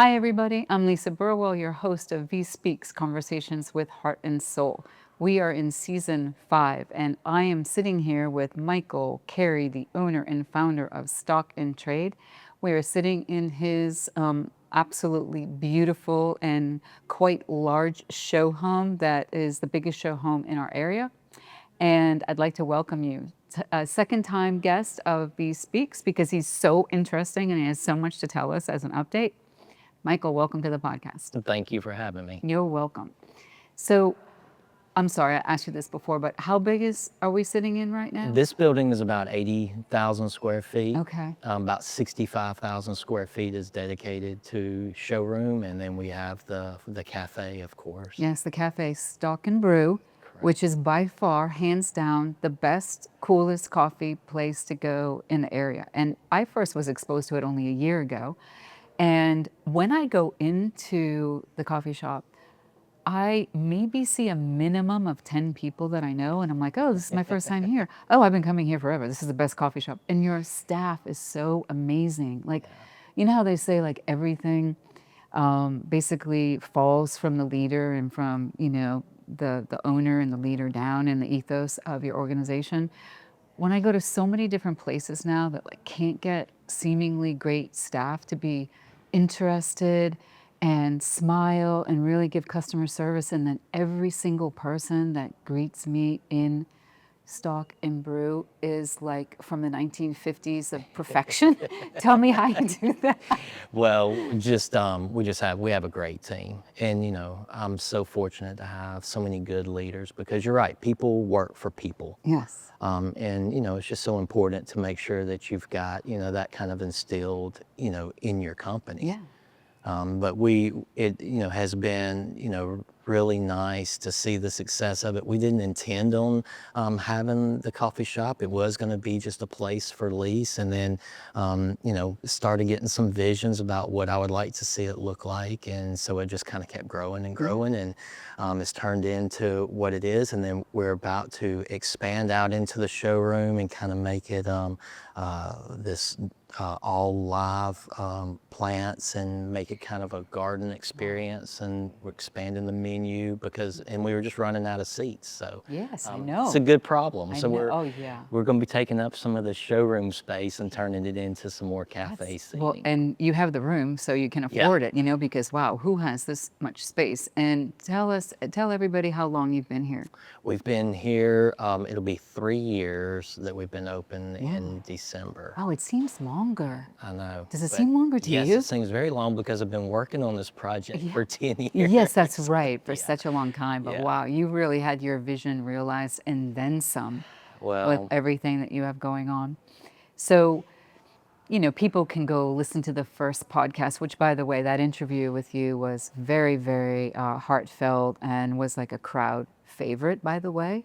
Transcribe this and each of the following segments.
Hi, everybody. I'm Lisa Burwell, your host of VIE Speaks, Conversations with Heart and Soul. We are in season 5, and I am sitting here with Michael Carey, the owner and founder of Stock and Trade. We are sitting in his absolutely beautiful and quite large show home that is the biggest show home in our area. And I'd like to welcome you, a second-time guest of VIE Speaks, because he's so interesting and he has so much to tell us as an update. Michael, welcome to the podcast. Thank you for having me. You're welcome. So, I'm sorry, I asked you this before, but how big are we sitting in right now? This building is about 80,000 square feet. Okay. About 65,000 square feet is dedicated to showroom, and then we have the cafe, of course. Yes, the cafe Stock and Brew, which is by far, hands down, the best, coolest coffee place to go in the area. And I first was exposed to it only a year ago. And when I go into the coffee shop, I maybe see a minimum of 10 people that I know. And I'm like, oh, this is my first time here. Oh, I've been coming here forever. This is the best coffee shop. And your staff is so amazing. Like, you know how they say like everything basically falls from the leader and from, the owner and the leader down in the ethos of your organization. When I go to so many different places now that like can't get seemingly great staff to be interested and smile and really give customer service, and then every single person that greets me in Stock and Brew is like from the 1950s of perfection. Tell me how you do that. Well, we have a great team, and I'm so fortunate to have so many good leaders, because you're right, people work for people. Yes. And it's just so important to make sure that you've got that kind of instilled in your company. Yeah. But it has been really nice to see the success of it. We didn't intend on having the coffee shop. It was going to be just a place for lease, and then started getting some visions about what I would like to see it look like, and so it just kind of kept growing and growing, and it's turned into what it is. And then we're about to expand out into the showroom and kind of make it this all live plants, and make it kind of a garden experience. And we're expanding the menu and we were just running out of seats. So yes, I know. It's a good problem. I So know. we're going to be taking up some of the showroom space and turning it into some more cafe seating. Well, and you have the room, so you can afford it, because wow, who has this much space? And tell everybody how long you've been here. We've been here, it'll be 3 years that we've been open in December. Oh, it seems longer. I know. Does it seem longer to you? Yes, it seems very long, because I've been working on this project for 10 years. Yes, that's right, for such a long time. But wow, you really had your vision realized and then some with everything that you have going on. So, people can go listen to the first podcast, which, by the way, that interview with you was very, very heartfelt and was like a crowd favorite, by the way.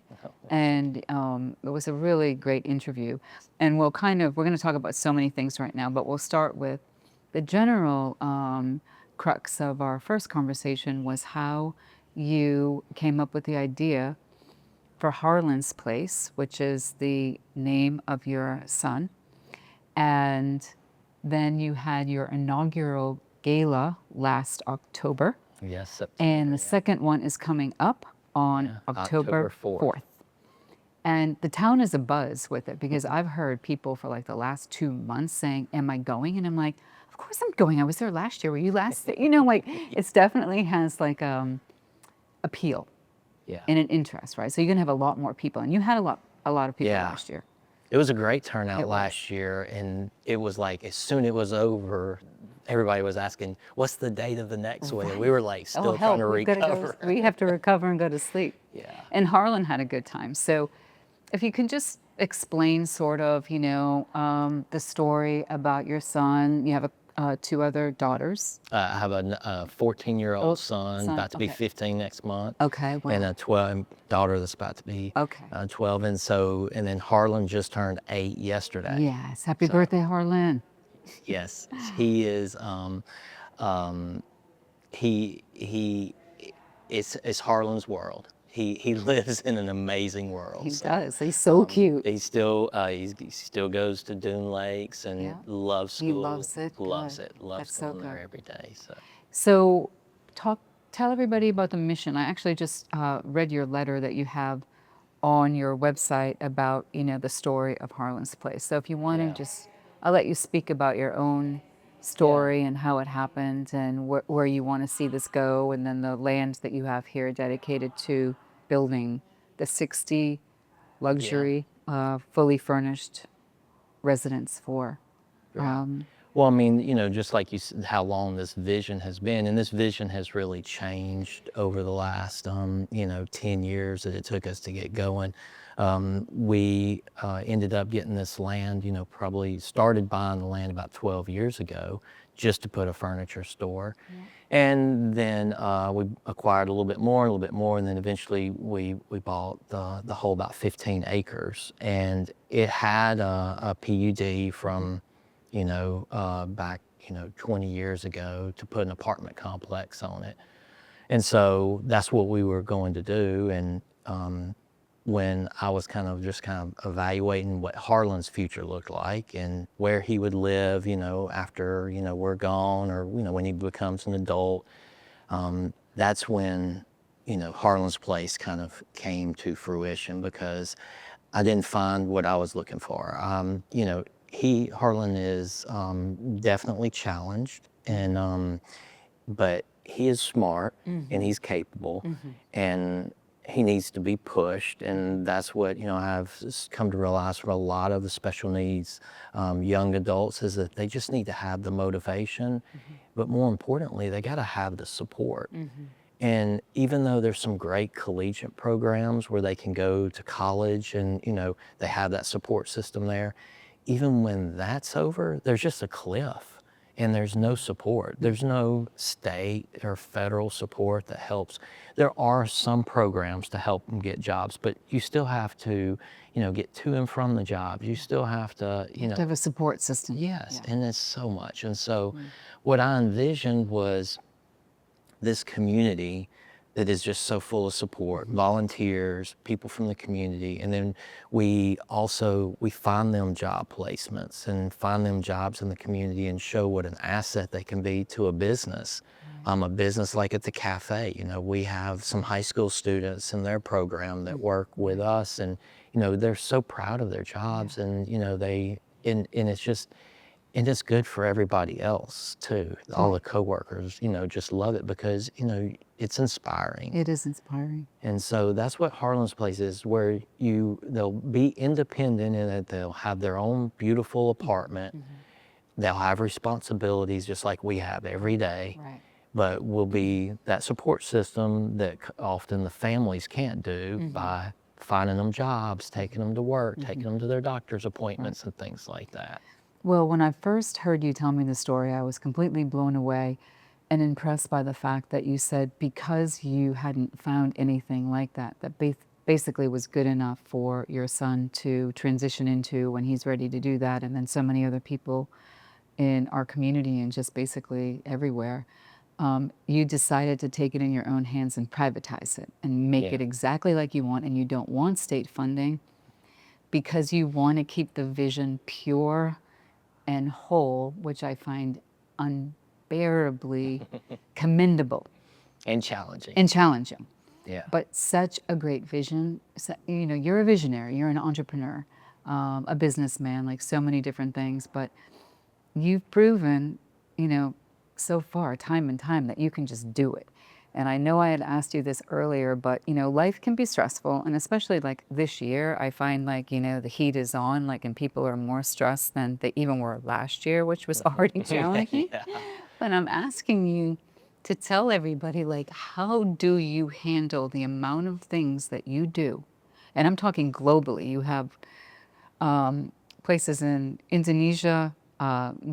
And it was a really great interview. And we're going to talk about so many things right now, but we'll start with the general crux of our first conversation was how you came up with the idea for Harlan's Place, which is the name of your son. And then you had your inaugural gala last October. Yes, September. And the second one is coming up on October 4th. And the town is abuzz with it, because I've heard people for like the last 2 months saying, am I going? And I'm like, of course I'm going. I was there last year. Were you last? It's definitely has like appeal and an interest, right? So you're going to have a lot more people. And you had a lot of people last year. It was a great turnout last year, and it was like as soon as it was over, everybody was asking, what's the date of the next one? And we were like still trying to recover. We have to recover and go to sleep. Yeah. And Harlan had a good time. So if you can just explain sort of, the story about your son. You have 2 other daughters. I have a 14-year-old son, about to be 15 next month. Okay. Wow. And a 12 daughter that's about to be 12. And then Harlan just turned 8 yesterday. Yes. Happy birthday, Harlan. Yes, he is. It's Harlan's world. he lives in an amazing world. He So, does. He's so cute. he still goes to Dune Lakes and Yeah. loves He school. loves it. Loves Good. it. Loves That's so going there good. every day. So So, tell everybody about the mission. I actually just read your letter that you have on your website about, the story of Harlan's Place. So if you want to yeah. just, I'll let you speak about your own story and how it happened and where you want to see this go, and then the land that you have here dedicated to building the 60 Yeah. luxury, fully furnished residence for. Yeah. Um, Well, I mean, just like you said, how long this vision has been, and this vision has really changed over the last, 10 years that it took us to get going. We ended up getting this land, probably started buying the land about 12 years ago just to put a furniture store. And then we acquired a little bit more, and then eventually we bought the whole about 15 acres. And it had a PUD from back, 20 years ago to put an apartment complex on it. And so that's what we were going to do. And when I was kind of evaluating what Harlan's future looked like and where he would live, after, we're gone, or, when he becomes an adult, that's when, Harlan's Place kind of came to fruition, because I didn't find what I was looking for. Harlan is definitely challenged, and but he is smart and he's capable, and he needs to be pushed, and that's what I've come to realize from a lot of the special needs young adults, is that they just need to have the motivation, but more importantly, they got to have the support. And even though there's some great collegiate programs where they can go to college and, they have that support system there, even when that's over, there's just a cliff and there's no support. There's no state or federal support that helps. There are some programs to help them get jobs, but you still have to, get to and from the jobs. You still have to, to have a support system. yes, Yeah. and it's so much. And so what I envisioned was this community that is just so full of support, volunteers, people from the community, and then we find them job placements and find them jobs in the community and show what an asset they can be to a business. A business like at the cafe, we have some high school students in their program that work with us, and they're so proud of their jobs, and and it's good for everybody else too. All the coworkers, just love it, because, it's inspiring. It is inspiring. And so that's what Harlan's Place is, where they'll be independent in that they'll have their own beautiful apartment. They'll have responsibilities just like we have every day. Right. But will be that support system that often the families can't do by finding them jobs, taking them to work, taking them to their doctor's appointments and things like that. Well, when I first heard you tell me the story, I was completely blown away and impressed by the fact that you said because you hadn't found anything like that, that basically was good enough for your son to transition into when he's ready to do that, and then so many other people in our community and just basically everywhere. You decided to take it in your own hands and privatize it and make Yeah. it exactly like you want, and you don't want state funding because you want to keep the vision pure and whole, which I find unbearably commendable And challenging. and challenging. Yeah. But such a great vision. So, you're a visionary, you're an entrepreneur, a businessman, like so many different things. But you've proven, so far, time and time, that you can just do it. And I know I had asked you this earlier, but life can be stressful, and especially like this year, I find like the heat is on, like, and people are more stressed than they even were last year, which was already challenging. Yeah. But I'm asking you to tell everybody, like, how do you handle the amount of things that you do? And I'm talking globally. You have places in Indonesia,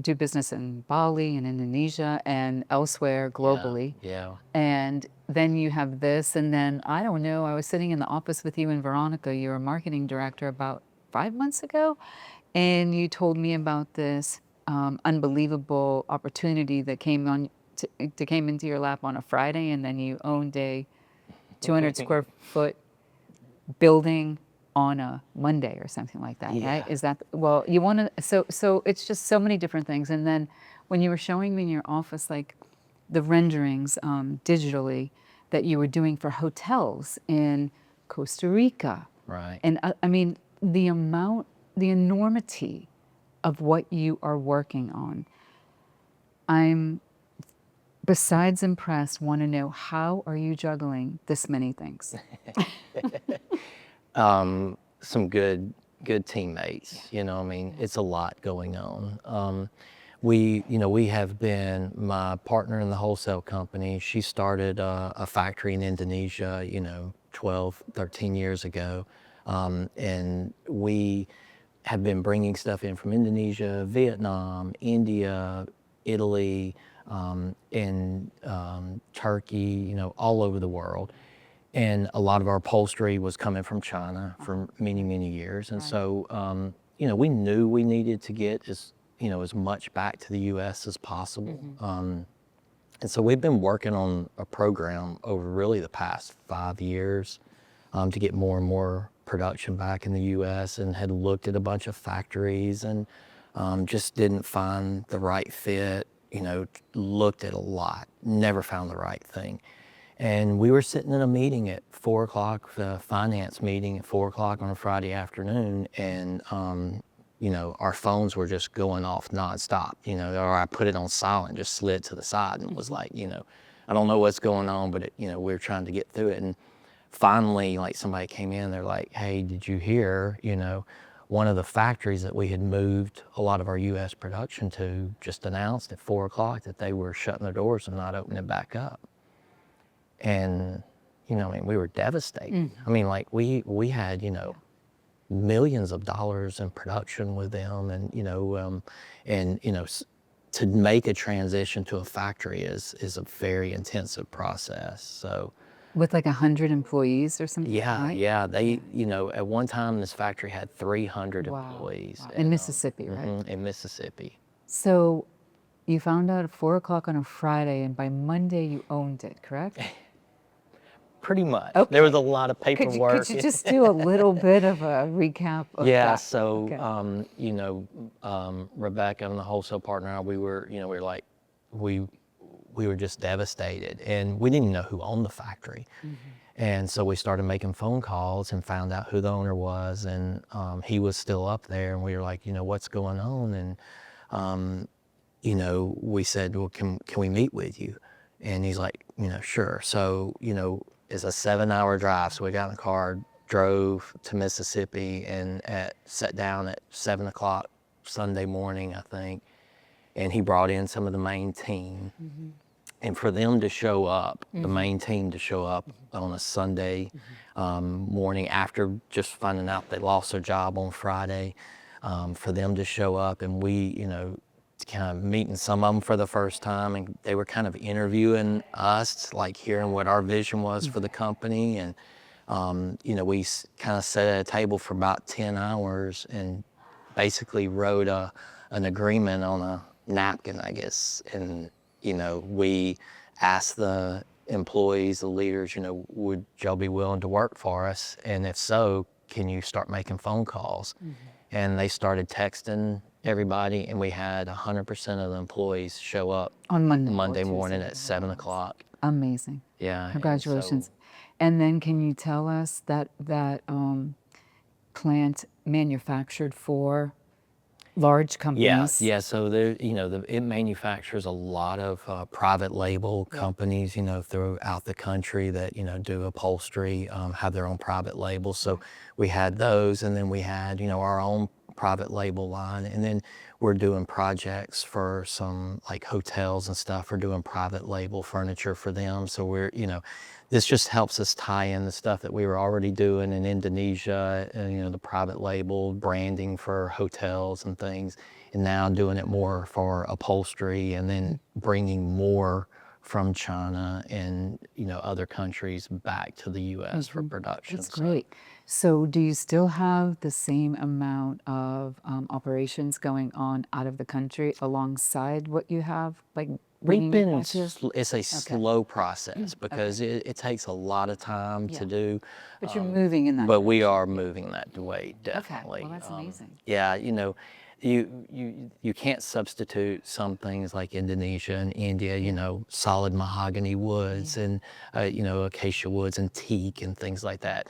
do business in Bali and Indonesia and elsewhere globally. Yeah. And then you have this, and then I don't know, I was sitting in the office with you and Veronica, your marketing director, about 5 months ago, and you told me about this unbelievable opportunity that came into your lap on a Friday, and then you owned a 200 square foot building on a Monday or something like that, Yeah. right? Is that, well, you want to, so it's just so many different things. And then when you were showing me in your office, like the renderings digitally that you were doing for hotels in Costa Rica. Right. And I mean, the amount, the enormity of what you are working on, I'm besides impressed, want to know how are you juggling this many things? Some good teammates. You know, I mean, it's a lot going on. We have been, my partner in the wholesale company, she started a factory in Indonesia, 12, 13 years ago. And we have been bringing stuff in from Indonesia, Vietnam, India, Italy, and Turkey, all over the world. And a lot of our upholstery was coming from China for many, many years. And so, we knew we needed to get as much back to the U.S. as possible. And so we've been working on a program over really the past 5 years to get more and more production back in the U.S. and had looked at a bunch of factories and just didn't find the right fit, looked at a lot, never found the right thing. And we were sitting in a meeting at 4 o'clock, the finance meeting at 4 o'clock on a Friday afternoon, and our phones were just going off nonstop, or I put it on silent, just slid to the side and was like, I don't know what's going on, but we're trying to get through it. And finally, like somebody came in, they're like, hey, did you hear, one of the factories that we had moved a lot of our U.S. production to just announced at 4 o'clock that they were shutting their doors and not opening it back up. And, we were devastated. I mean, like we had, millions of dollars in production with them, and to make a transition to a factory is a very intensive process. So With like 100 employees or something, yeah, right? yeah, they at one time this factory had 300 Wow, employees. wow. In Mississippi, right? In Mississippi. So you found out at 4 o'clock on a Friday, and by Monday you owned it, correct? Pretty much. Okay. There was a lot of Could paperwork. you just do a little bit of a recap of Yeah, that? so Okay. Rebecca and the wholesale partner, we were like, we were just devastated, and we didn't even know who owned the factory. And so we started making phone calls and found out who the owner was, and he was still up there, and we were like, what's going on? And we said, well, can we meet with you? And he's like, sure. So it's a 7-hour drive, so we got in the car, drove to Mississippi, and sat down at 7 o'clock Sunday morning, I think, and he brought in some of the main team. And for them to show up, the main team to show up on a Sunday morning after just finding out they lost their job on Friday, for them to show up, and we, kind of meeting some of them for the first time, and they were kind of interviewing us, like hearing what our vision was for the company. And we kind of sat at a table for about 10 hours and basically wrote an agreement on a napkin, I guess. And we asked the employees, the leaders, would y'all be willing to work for us? And if so, can you start making phone calls? And they started texting everybody, and we had 100% of the employees show up On Monday. or Monday Tuesday. morning at 7 o'clock. Amazing. Yeah. and Congratulations. so- And then can you tell us that plant manufactured for large companies? Yeah. So there, it manufactures a lot of private label companies, throughout the country that do upholstery, have their own private labels. So we had those, and then we had our own private label line, and then we're doing projects for some like hotels and stuff. We're doing private label furniture for them. So we're this just helps us tie in the stuff that we were already doing in Indonesia, and, the private label branding for hotels and things, and now doing it more for upholstery, and then bringing more from China and other countries back to the U.S. for production. That's So, great. So, do you still have the same amount of operations going on out of the country alongside what you have, like we've bringing it been, back here? it's a Okay. slow process Okay. because it takes a lot of time Yeah. to do. But you're moving in that But we direction. are moving that way, Okay. definitely. Well, that's amazing. Yeah, you can't substitute some things like Indonesia and India, solid mahogany woods and acacia woods and teak and things like that.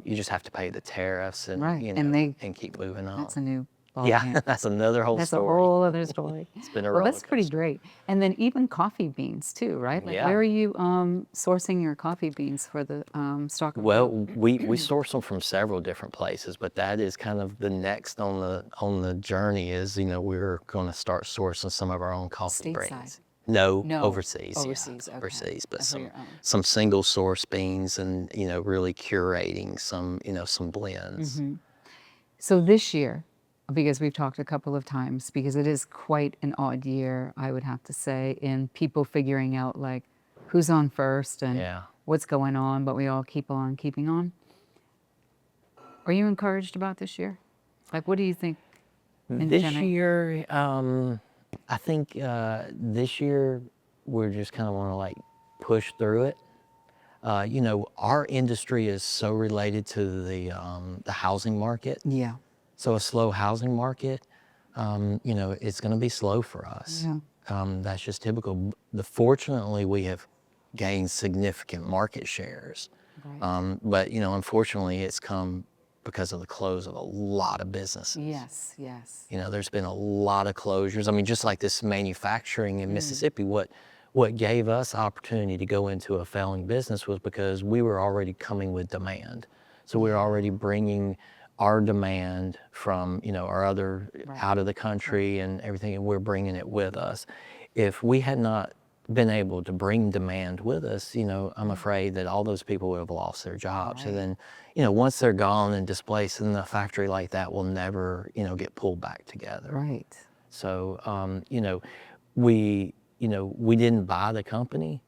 You just have to pay the tariffs and Right. And and keep moving on. that's a new ball Yeah, game. that's another whole That's a story. whole other story. It's been a Well, roller that's pretty coaster. great. And then even coffee beans too, right? Like, Yeah. where are you sourcing your coffee beans for the stock and Well, brew? we source them from several different places, but that is kind of the next on the journey is, we're going to start sourcing some of our own coffee Stateside. brands. No, No, overseas, overseas, okay. overseas, but For your own. some single source beans and, really curating some blends. So this year, because we've talked a couple of times, because it is quite an odd year, I would have to say, in people figuring out like who's on first and Yeah. what's going on, but we all keep on keeping on. Are you encouraged about this year? Like, what do you think in This general? year, I think this year we're just kind of want to like push through it. Our industry is so related to the housing market. Yeah. So a slow housing market, it's going to be slow for us. Yeah. That's just typical. Fortunately, we have gained significant market shares. Right. But, unfortunately, it's come because of the close of a lot of businesses. Yes. Yes. There's been a lot of closures. I mean, just like this manufacturing in Mississippi, what gave us opportunity to go into a failing business was because we were already coming with demand. So we were already bringing our demand from, our other out of the country and everything, and we're bringing it with us. If we had not been able to bring demand with us, I'm afraid that all those people would have lost their jobs. Right. And then, once they're gone and displaced, then a factory like that will never, get pulled back together. Right. So, we didn't buy the company,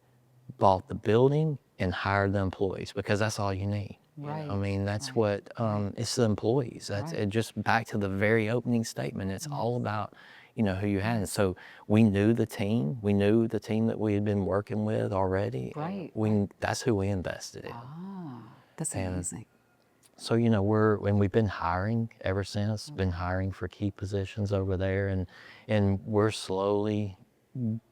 bought the building and hired the employees because that's all you need. Right. I mean, that's Right. what, it's the employees. That's Right. it. Just back to the very opening statement. It's all about, who you had. And so we knew the team. We knew the team that we had been working with already. Right. That's who we invested in. Ah, that's And amazing. So, we've been hiring ever since, been hiring for key positions over there, and we're slowly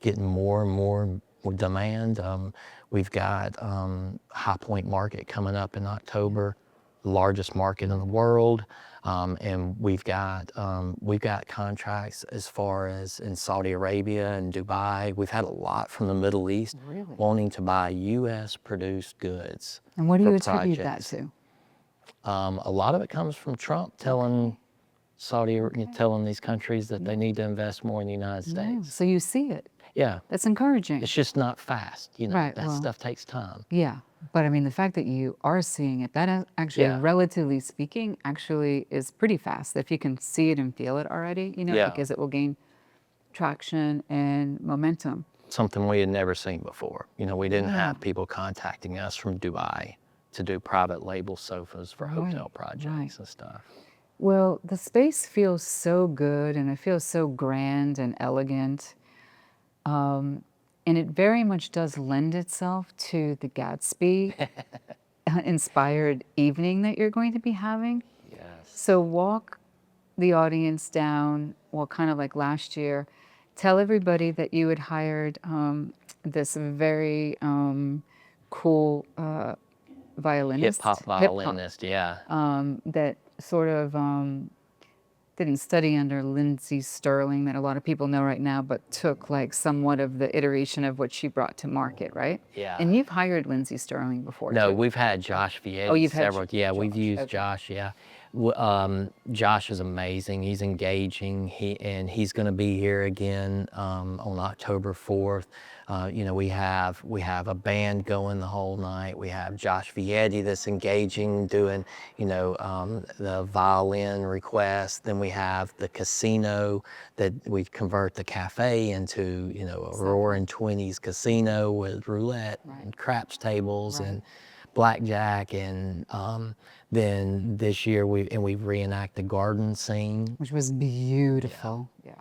getting more and more demand. We've got High Point Market coming up in October, the largest market in the world, and we've got contracts as far as in Saudi Arabia and Dubai. We've had a lot from the Middle East Really? wanting to buy U.S. produced goods. And what do for you attribute projects. that to? A lot of it comes from Trump telling telling these countries that they need to invest more in the United Yeah. States. So you see it. Yeah, That's encouraging. it's just not fast. Right, That well. stuff takes time. Yeah. But I mean, the fact that you are seeing it, that actually, Yeah. relatively speaking, actually is pretty fast. If you can see it and feel it already, Yeah. because it will gain traction and momentum. Something we had never seen before. We didn't have people contacting us from Dubai to do private label sofas for hotel projects right. and stuff. Well, the space feels so good and it feels so grand and elegant. And it very much does lend itself to the Gatsby inspired evening that you're going to be having. Yes. So walk the audience down, well, kind of like last year. Tell everybody that you had hired this very cool violinist. Hip-hop violinist, yeah. That sort of didn't study under Lindsay Sterling, that a lot of people know right now, but took like somewhat of the iteration of what she brought to market, right? Yeah. And you've hired Lindsay Sterling before, No, too. we've had Josh Vietti Oh, you've had several. Yeah, we've Josh, used okay. Josh, yeah. Josh is amazing. He's engaging. He's going to be here again on October 4th. We have a band going the whole night. We have Josh Vietti that's engaging, doing the violin request. Then we have the casino that we convert the cafe into a roaring 20s casino with roulette and craps tables and blackjack, and then this year we reenact the garden scene, which was beautiful. Yeah.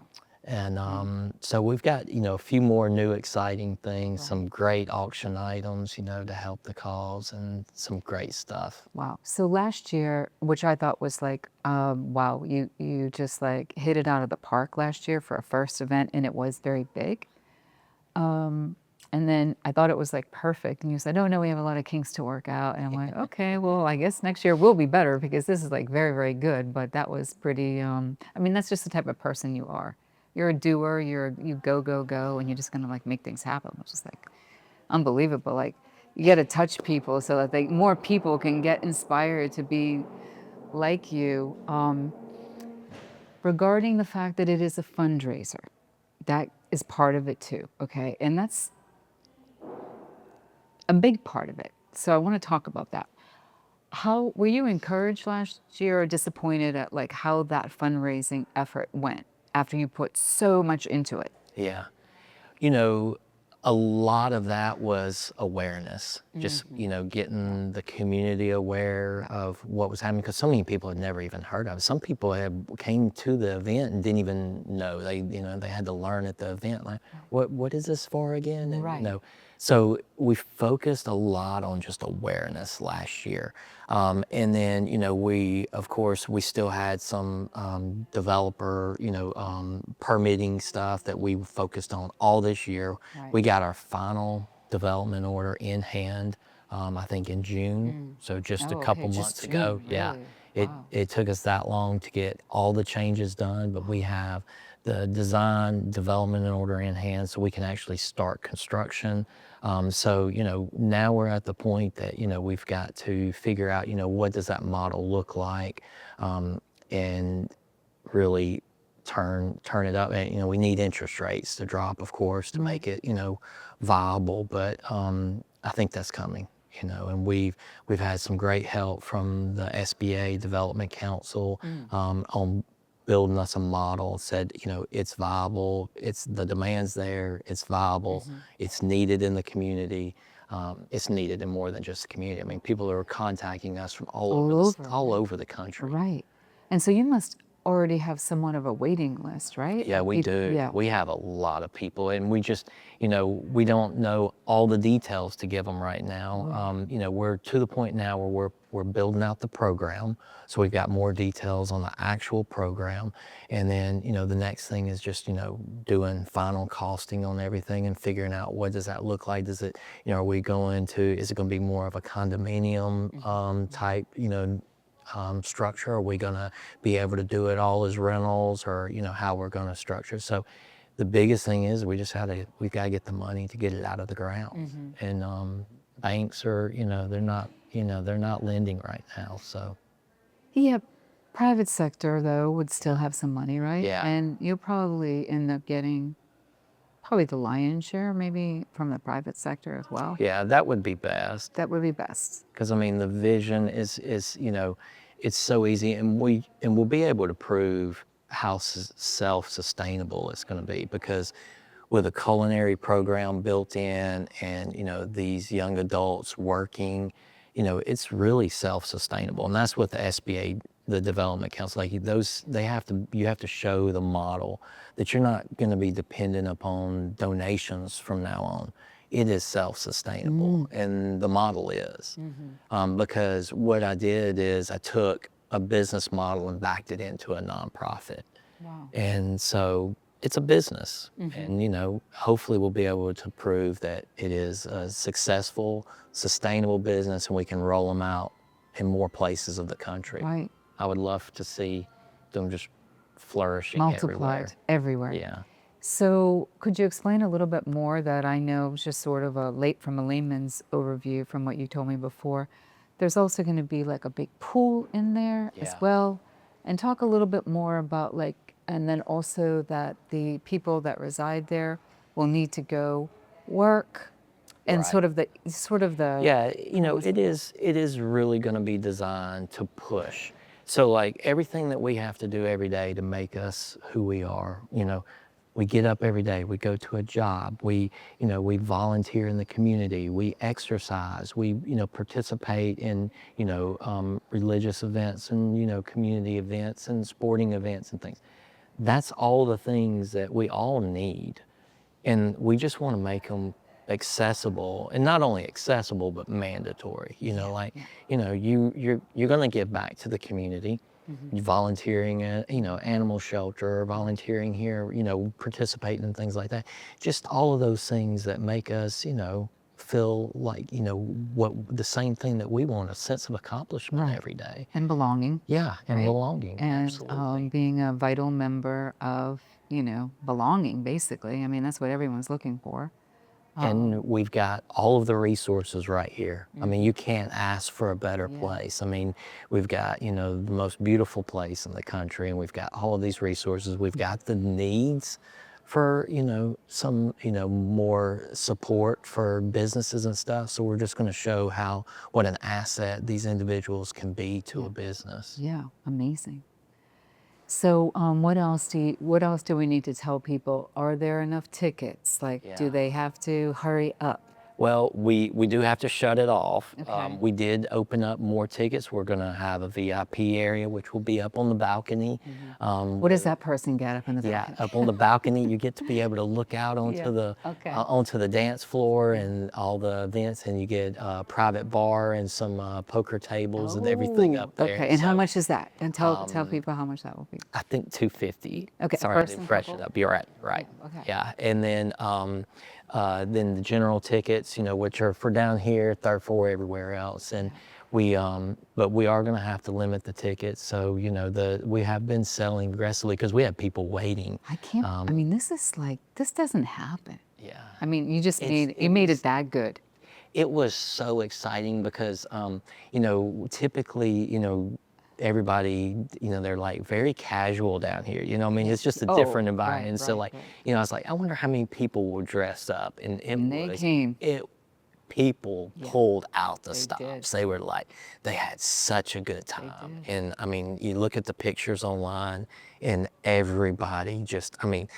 And so we've got a few more new exciting things, some great auction items to help the cause, and some great stuff. Wow. So last year, which I thought was like, wow, you just like hit it out of the park last year for a first event, and it was very big. And then I thought it was like perfect. And you said, oh no, we have a lot of kinks to work out. And I'm like, okay, well, I guess next year will be better because this is like very, very good. But that was pretty, that's just the type of person you are. You're a doer, you go, go, go, and you're just gonna like make things happen. It's just like unbelievable. Like you gotta touch people so that more people can get inspired to be like you. Regarding the fact that it is a fundraiser, that is part of it too, okay? And that's a big part of it. So I want to talk about that. How were you encouraged last year or disappointed at like how that fundraising effort went after you put so much into it? Yeah. A lot of that was awareness, just, getting the community aware of what was happening, because so many people had never even heard of it. Some people came to the event and didn't even know. They had to learn at the event, like, what is this for again? And, so we focused a lot on just awareness last year. And then, of course, we still had some developer, permitting stuff that we focused on all this year. We got our final development order in hand, I think in June. So just a couple months ago. Yeah. It took us that long to get all the changes done, but we have the design, development, and order in hand, so we can actually start construction. So now we're at the point that we've got to figure out what does that model look like, and really turn it up. And we need interest rates to drop, of course, to make it viable. But I think that's coming. And we've had some great help from the SBA Development Council on building us a model. Said it's viable, the demand's there, it's viable, it's needed in the community, it's needed in more than just the community. I mean, people are contacting us from all over the country. Right. And so you must already have somewhat of a waiting list, right? Yeah, we do. Yeah. We have a lot of people, and we just, we don't know all the details to give them right now. We're to the point now where we're building out the program, so we've got more details on the actual program, and then the next thing is just doing final costing on everything and figuring out what does that look like. Does it, are we going to? Is it going to be more of a condominium type, structure? Are we going to be able to do it all as rentals, or how we're going to structure? So the biggest thing is we've got to get the money to get it out of the ground. And banks are they're not lending right now. So yeah, private sector though would still have some money, right? Yeah. And you'll probably end up getting probably the lion's share, maybe from the private sector as well. Yeah, that would be best. That would be best. Because the vision is it's so easy, and we'll be able to prove how self-sustainable it's going to be, because with a culinary program built in, and these young adults working, it's really self-sustainable. And that's what the SBA, the Development Council, like you have to show the model that you're not going to be dependent upon donations from now on. It is self-sustainable, and the model is. Because what I did is I took a business model and backed it into a nonprofit. Wow. And so it's a business, and hopefully we'll be able to prove that it is a successful, sustainable business, and we can roll them out in more places of the country. Right. I would love to see them just flourishing Multiplied everywhere. Yeah. So could you explain a little bit more that I know was just sort of from a layman's overview from what you told me before, there's also going to be like a big pool in there as Yeah. well. And talk a little bit more about like, and then also that the people that reside there will need to go work and Right. sort of the, Yeah, almost- it is really going to be designed to push. So like everything that we have to do every day to make us who we are, we get up every day, we go to a job, we volunteer in the community, we exercise, we, participate in, religious events and, community events and sporting events and things. That's all the things that we all need. And we just want to make them accessible, and not only accessible but mandatory. You're going to give back to the community. Volunteering at animal shelter, volunteering here, participating in things like that. Just all of those things that make us feel like what the same thing that we want, a sense of accomplishment every day. and belonging. Yeah, and Right. belonging. And Absolutely. being a vital member of, belonging, basically. I mean, that's what everyone's looking for. And we've got all of the resources right here. I mean, you can't ask for a better place. I mean, we've got, the most beautiful place in the country, and we've got all of these resources. We've got the needs for, some, more support for businesses and stuff. So we're just going to show what an asset these individuals can be to a business. Yeah, amazing. So, what else do we need to tell people? Are there enough tickets? Like, do Yeah. they have to hurry up? Well, we do have to shut it off. Okay. We did open up more tickets. We're going to have a VIP area, which will be up on the balcony. What does that person get up in the Yeah, balcony? up on the balcony, you get to be able to look out onto Yeah. Okay. onto the dance floor and all the events, and you get a private bar and some poker tables and everything up there. Okay, and how So, much is that? And tell people how much that will be. I think 250. Okay, Sorry, I first didn't and fresh it couple? up. You're right. okay. Yeah, and then the general tickets, which are for down here, third floor, everywhere else, and but we are going to have to limit the tickets. So we have been selling aggressively because we have people waiting. I can't. I mean, this doesn't happen. Yeah. I mean, you just It's- made it that good. It was so exciting because, typically, everybody, they're like very casual down here. I mean, it's just a different environment. And so, right. I was like, I wonder how many people will dress up. And they came. People pulled out the They stops. did. They were like, they had such a good time. And I mean, you look at the pictures online, and everybody just, I mean,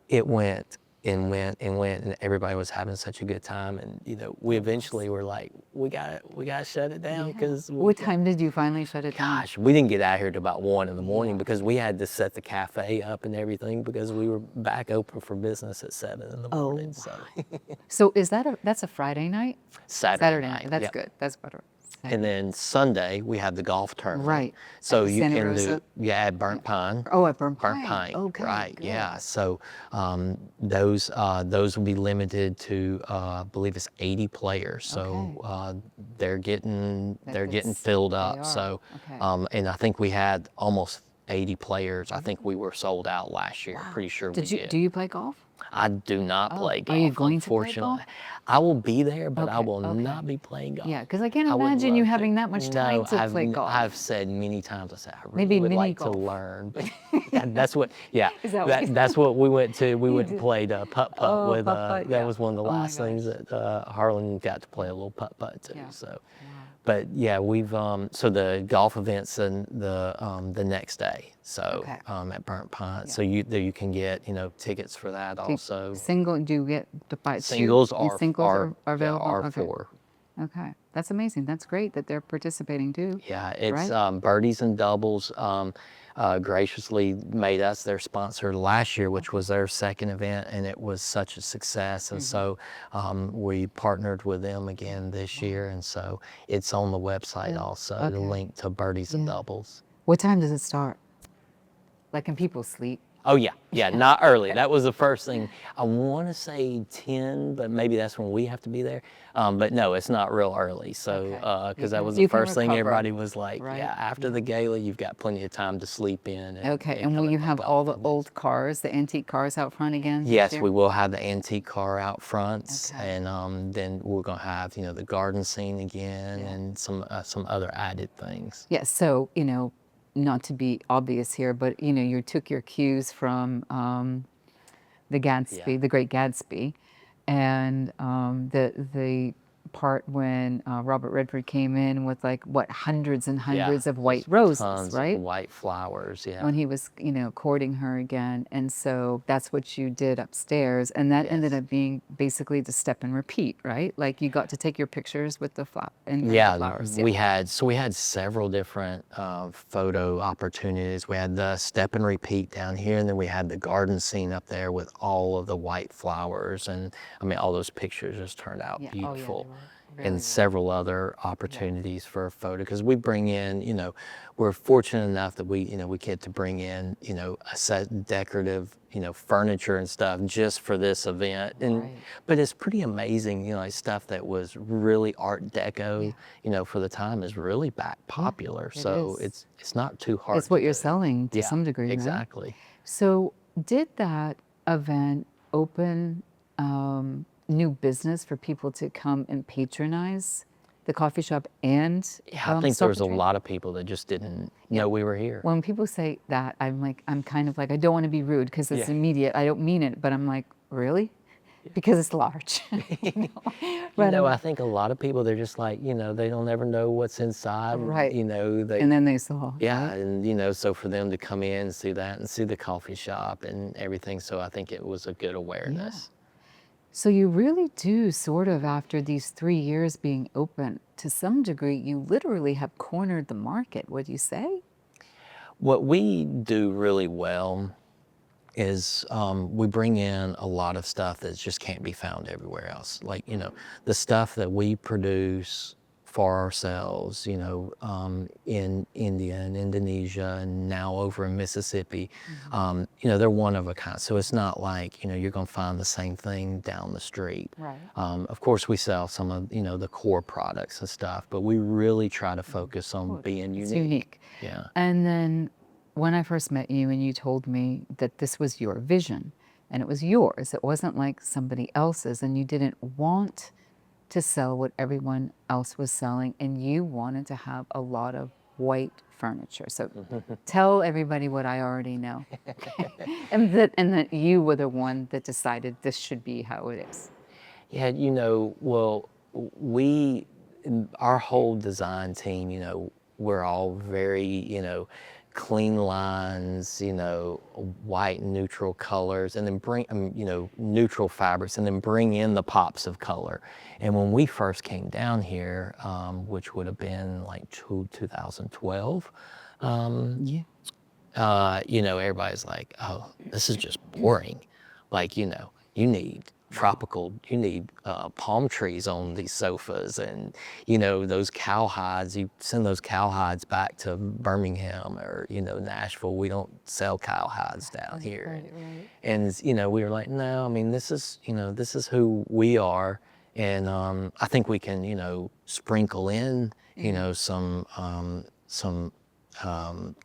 it went and went and went, and everybody was having such a good time. And we eventually were like, we gotta shut it down because What time did you finally shut it down? gosh, we didn't get out here till about 1 in the morning because we had to set the cafe up and everything because we were back open for business at 7 in the morning. So So that's a Friday night? Saturday night. That's yep. good. That's better. And then Sunday we have the golf tournament. Right. So At you Santa can Rosa? at Burnt Pine. Oh, at Burnt Burnt Pine. Pine. Okay, Right. good. Yeah. So those will be limited to I believe it's 80 players. So they're getting That's- filled they up. are. So Okay. and I think we had almost 80 players. I think we were sold out last year. Pretty sure we did. Do you play golf? I do not play golf. Are you going to play unfortunately. golf? I will be there, but I Okay, will okay. not be playing golf. Yeah, because I can't I would imagine you love to. having that much time No, to play golf. I've said many times, I said, I really Maybe would mini like golf. to learn. But that's what, yeah, Is that what you- that's what we went to. We went did? and played putt-putt Oh, with, putt-putt, that yeah. was one of the Oh my last things that Harlan got to play a little putt-putt too. Yeah. So, but yeah, we've, so the golf event's in the next day. So Okay. at Burnt Pine. So you can get, tickets for that also. Single? Do you get to buy two? Singles And are singles are available. are Okay. for. Okay, that's amazing. That's great that they're participating too. Yeah, it's Right? Birdies and Doubles graciously made us their sponsor last year, which was their second event, and it was such a success. And so we partnered with them again this year, and so it's on the website also, the Okay. link to Birdies and Doubles. What time does it start? Like, can people sleep? Oh yeah, not early. That was the first thing. I want to say 10, but maybe that's when we have to be there. But no, it's not real early. So because that was the You can first thing recover, everybody was like, right? yeah, after the gala, you've got plenty of time to sleep in Okay, and and will kind you of have bump all out the from it. old cars, the antique cars out front again this Yes, year? we will have the antique car out front, Okay. and then we're gonna have the garden scene again Yeah. and some other added things. Yes, so, not to be obvious here, but, you took your cues from the Yeah. Gatsby, the Great Gatsby, and the part when Robert Redford came in with like what hundreds and Yeah, hundreds of white just roses, tons of right? white flowers. Yeah. When he was, courting her again, and so that's what you did upstairs, and that ended Yes. up being basically the step and repeat, right? Like you got to take your pictures with the flower and the Yeah, flowers. Yeah. we had several different photo opportunities. We had the step and repeat down here, and then we had the garden scene up there with all of the white flowers, and I mean all those pictures just turned out Yeah. Oh, yeah. They beautiful. were And really, several other opportunities for a photo because we bring in, we're fortunate enough that we get to bring in, a set decorative, furniture and stuff just for this event. And Right. but it's pretty amazing, like stuff that was really Art Deco, for the time is really back popular. it So is. it's not too hard It's what to you're do. selling to Yeah, some degree, right? exactly. So, did that event open new business for people to come and patronize the coffee shop and Yeah, I think there Stop was and a Trade? lot of people that just didn't know we were here. When people say that, I'm kind of like, I don't want to be rude because it's Yeah. immediate. I don't mean it, but I'm like, really? Because it's large. But I think a lot of people, they're just like, they don't ever know what's inside. right. They, And then they saw, yeah, right? and so for them to come in and see that and see the coffee shop and everything, so I think it was a good awareness. So you really do sort of, after these 3 years being open, to some degree, you literally have cornered the market, would you say? What we do really well is we bring in a lot of stuff that just can't be found everywhere else. Like, the stuff that we produce for ourselves, in India and Indonesia and now over in Mississippi, they're one of a kind. So it's not like, you're going to find the same thing down the street. Right. Of course, we sell some of, the core products and stuff, but we really try to focus on being It's unique. unique. Yeah. And then when I first met you and you told me that this was your vision and it was yours, it wasn't like somebody else's, and you didn't want to sell what everyone else was selling, and you wanted to have a lot of white furniture. So tell everybody what I already know. and that you were the one that decided this should be how it is. Yeah, well, our whole design team, we're all very, clean lines, white neutral colors, and then bring, neutral fabrics, and then bring in the pops of color. And when we first came down here, which would have been like 2012, Yeah. everybody's like, oh, this is just boring. Like, you need you need palm trees on these sofas, and, those cowhides, you send those cowhides back to Birmingham or, Nashville. We don't sell cowhides down here. Right. And, we were like, no, I mean, this is who we are. And I think we can, sprinkle in, some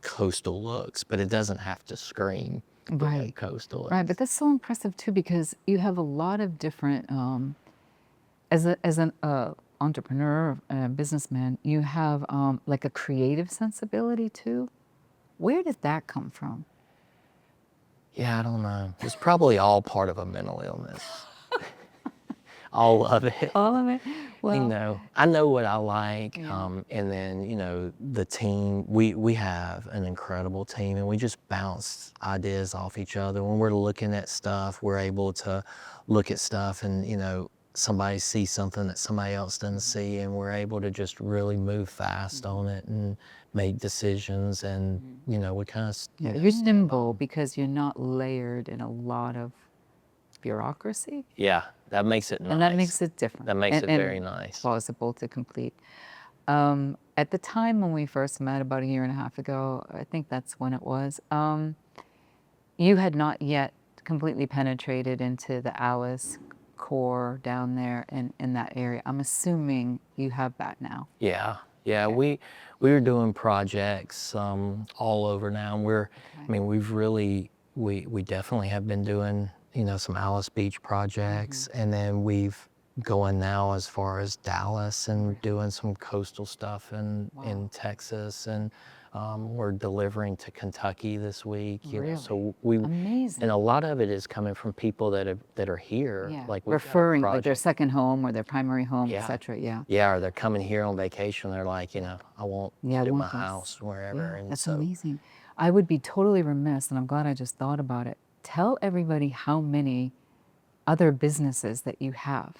coastal looks, but it doesn't have to scream Right. coastal. Right, but that's so impressive too, because you have a lot of different, as an entrepreneur, businessman, you have like a creative sensibility too. Where did that come from? Yeah, I don't know. It's probably all part of a mental illness. All of it. All of it? Well, I know what I like, Yeah. and then the team. We have an incredible team, and we just bounce ideas off each other. When we're looking at stuff, we're able to look at stuff, and somebody sees something that somebody else doesn't see, and we're able to just really move fast on it and make decisions, and we kind of Yeah, you're nimble because you're not layered in a lot of bureaucracy, yeah, that makes it nice. and that makes it different. That makes and, it very and nice. plausible to complete. At the time when we first met about a year and a half ago, I think that's when it was, You had not yet completely penetrated into the Alice core down there in that area. I'm assuming you have that now. Yeah, yeah, Okay. we're doing projects all over now. And I Okay. mean, we definitely have been doing, some Alice Beach projects, and then we've going now as far as Dallas and doing some coastal stuff Wow. in Texas, and we're delivering to Kentucky this week. Really? So Amazing. and a lot of it is coming from people that are here. Yeah. Like we've got a Referring like their project. second home or their primary home, Yeah. etc. Yeah. Yeah, or they're coming here on vacation. They're like, I want Yeah, I it at my want this. house, wherever. Yeah, And that's so amazing. I would be totally remiss, and I'm glad I just thought about it. Tell everybody how many other businesses that you have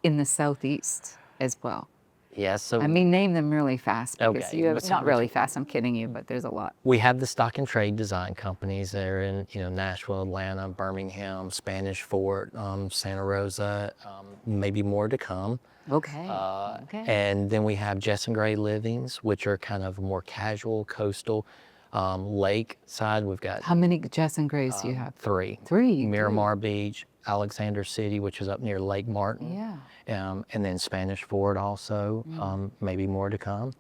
in the Southeast as well. yeah, so I mean, name them really fast because okay, you have, so not really fast, I'm kidding you, but there's a lot. we have the stock and trade design companies that are in, Nashville, Atlanta, Birmingham, Spanish Fort, Santa Rosa, maybe more to come. Okay. Okay. And then we have Jess and Gray Livings, which are kind of more casual, coastal, lake side. We've got How many Jess and Grays do you have? three. Three. Miramar Beach, Alexander City, which is up near Lake Martin. Yeah. And then Spanish Fort also, maybe more to come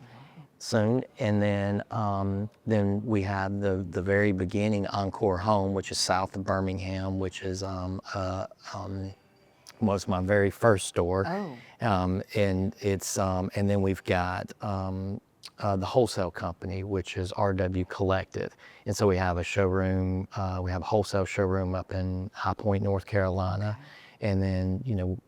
soon. And then we have the very beginning Encore Home, which is south of Birmingham, which is was my very first store. Oh. And it's and then we've got the wholesale company, which is RW Collective. And so we have a showroom, we have a wholesale showroom up in High Point, North Carolina. And then,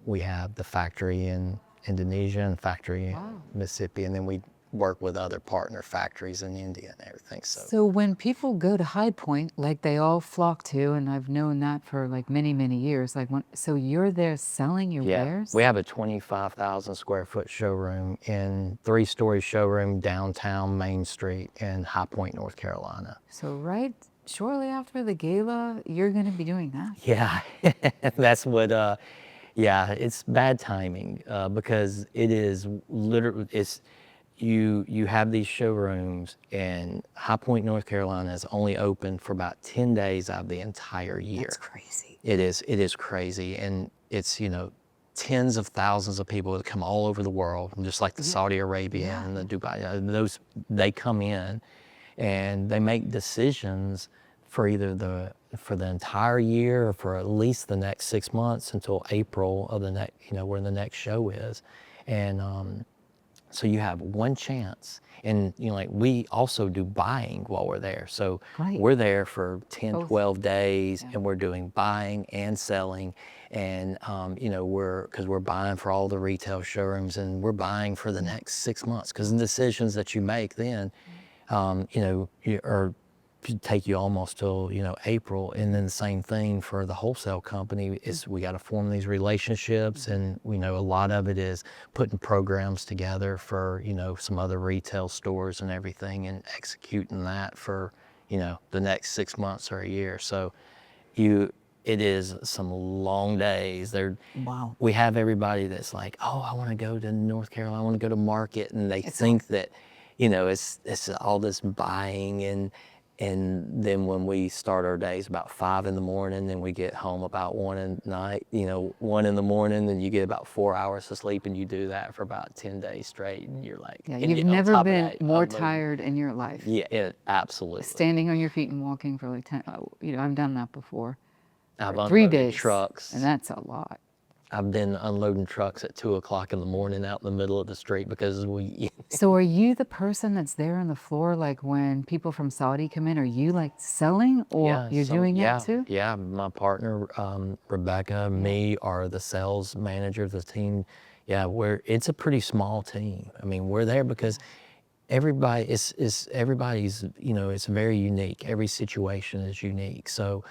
we have the factory in Indonesia and factory in Mississippi. And then we work with other partner factories in India and everything. So when people go to High Point, like they all flock to, and I've known that for like many, many years, so you're there selling your wares? We have a 25,000 square foot showroom in 3-story showroom downtown Main Street in High Point, North Carolina. So right shortly after the gala, you're going to be doing that. Yeah, that's what, it's bad timing because it is literally, you have these showrooms, and High Point, North Carolina is only open for about 10 days out of the entire year. That's crazy. It is crazy. And it's, tens of thousands of people that come all over the world, just like the Saudi Arabia and the Dubai, they come in and they make decisions for either for the entire year or for at least the next 6 months until April of the next, where the next show is. And, so you have one chance. And, like we also do buying while we're there. So we're there for 10, 12 days and we're doing buying and selling. And, because we're buying for all the retail showrooms and we're buying for the next 6 months. Because the decisions that you make then, could take you almost till April. And then the same thing for the wholesale company is we got to form these relationships, and we know a lot of it is putting programs together for some other retail stores and everything, and executing that for the next 6 months or a year. So it is some long days. Wow. We have everybody that's like, oh, I want to go to North Carolina, I want to go to market, and they think that it's all this buying. And then when we start our days about 5 in the morning, then we get home about 1 at night, 1 in the morning, then you get about 4 hours of sleep, and you do that for about 10 days straight. And you're like, Yeah, and you've on never top of been that, more unloading. tired in your life. Yeah, absolutely. Standing on your feet and walking for like 10, I've done that before. I've For 3 unloaded days. trucks. And that's a lot. I've been unloading trucks at 2 o'clock in the morning out in the middle of the street because So are you the person that's there on the floor, like when people from Saudi come in? Are you like selling, or you're doing that too? Yeah, my partner, Rebecca, me are the sales manager of the team. Yeah, it's a pretty small team. I mean, we're there because everybody's, it's very unique. Every situation is unique. So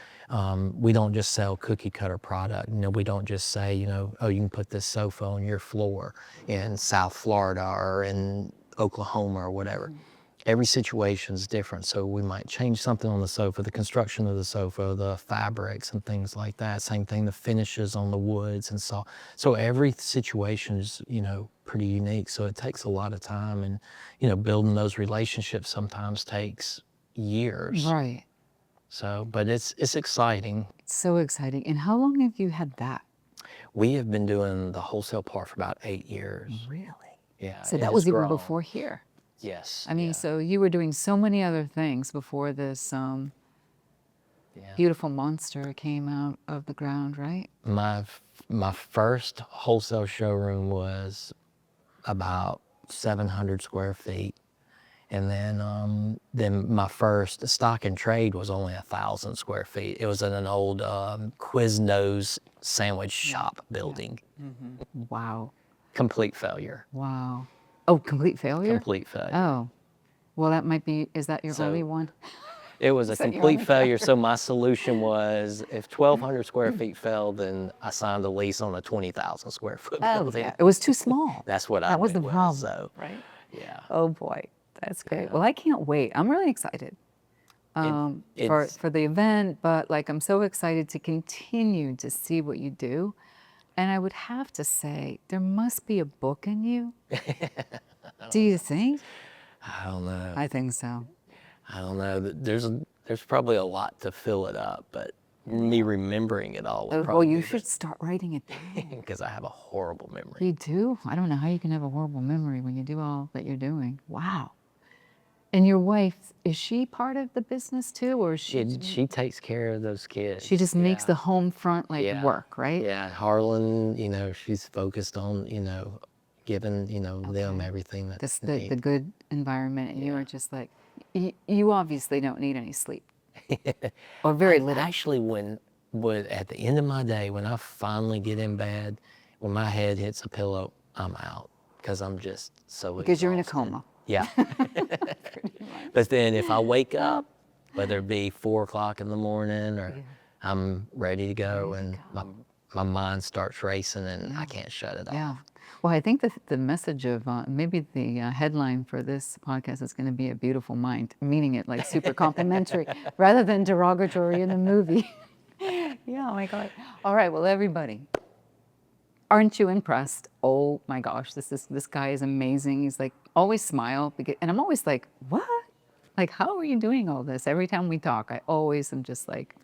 we don't just sell cookie cutter product. We don't just say, oh, you can put this sofa on your floor in South Florida or in Oklahoma or whatever. Every situation is different. So we might change something on the sofa, the construction of the sofa, the fabrics and things like that. Same thing, the finishes on the woods and so every situation is, pretty unique. So it takes a lot of time, and, building those relationships sometimes takes years. Right. So, but it's exciting. It's so exciting. And how long have you had that? We have been doing the wholesale part for about 8 years. Really? Yeah, So it that has was even grown. before here. Yes. I mean, yeah, so you were doing so many other things before this yeah. beautiful monster came out of the ground, right? My first wholesale showroom was about 700 square feet. And then my first stock and trade was only 1,000 square feet. It was in an old Quiznos sandwich shop building. Wow. Complete failure. Wow. Oh, complete failure? Complete failure. Oh, well, that might be, is that your So- only one? It was a that your complete only failure. So my solution was, if 1,200 square feet fell, then I signed a lease on a 20,000 square foot Oh, building. yeah. It was too small. That's what I That was knew the it problem, So right? yeah. Oh boy, that's great. Yeah. Well, I can't wait. I'm really excited It's for the event, but like I'm so excited to continue to see what you do. And I would have to say, there must be a book in you. Do you think? I don't know. I think so. I don't know. There's probably a lot to fill it up, but me remembering it all would Well, probably you should start writing it down. because I have a horrible memory. You do? I don't know how you can have a horrible memory when you do all that you're doing. Wow. And your wife, is she part of the business too, or is She takes care of those kids. she just makes Yeah. the home front like Yeah. work, right? Yeah, Harlan, she's focused on, giving, them everything that This they the need. good environment, and you Yeah. are just like, you obviously don't need any sleep, or very little. Actually, when at the end of my day, when I finally get in bed, when my head hits a pillow, I'm out because I'm just so Because you're in a exhausted. coma. Yeah. But then if I wake up, whether it be 4 o'clock in the morning or I'm ready to go and my mind starts racing and I can't shut it Yeah. off. Well, I think that the message of maybe the headline for this podcast is going to be a beautiful mind, meaning it like super complimentary rather than derogatory in the movie. Yeah, oh my God. All right, well, everybody, aren't you impressed? Oh my gosh, this guy is amazing. He's like always smile, and I'm always like, what? Like, how are you doing all this? Every time we talk, I always am just like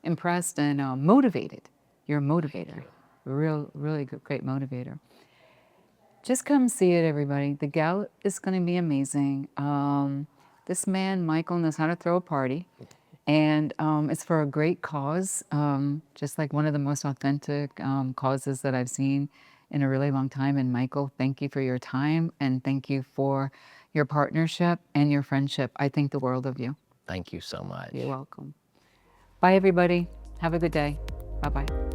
impressed and motivated. You're a motivator, really good, great motivator. Just come see it, everybody. The gala is going to be amazing. This man, Michael, knows how to throw a party, and it's for a great cause, just like one of the most authentic causes that I've seen in a really long time. And Michael, thank you for your time, and thank you for your partnership and your friendship. I think the world of you. Thank you so much. You're welcome. Bye, everybody. Have a good day. Bye-bye.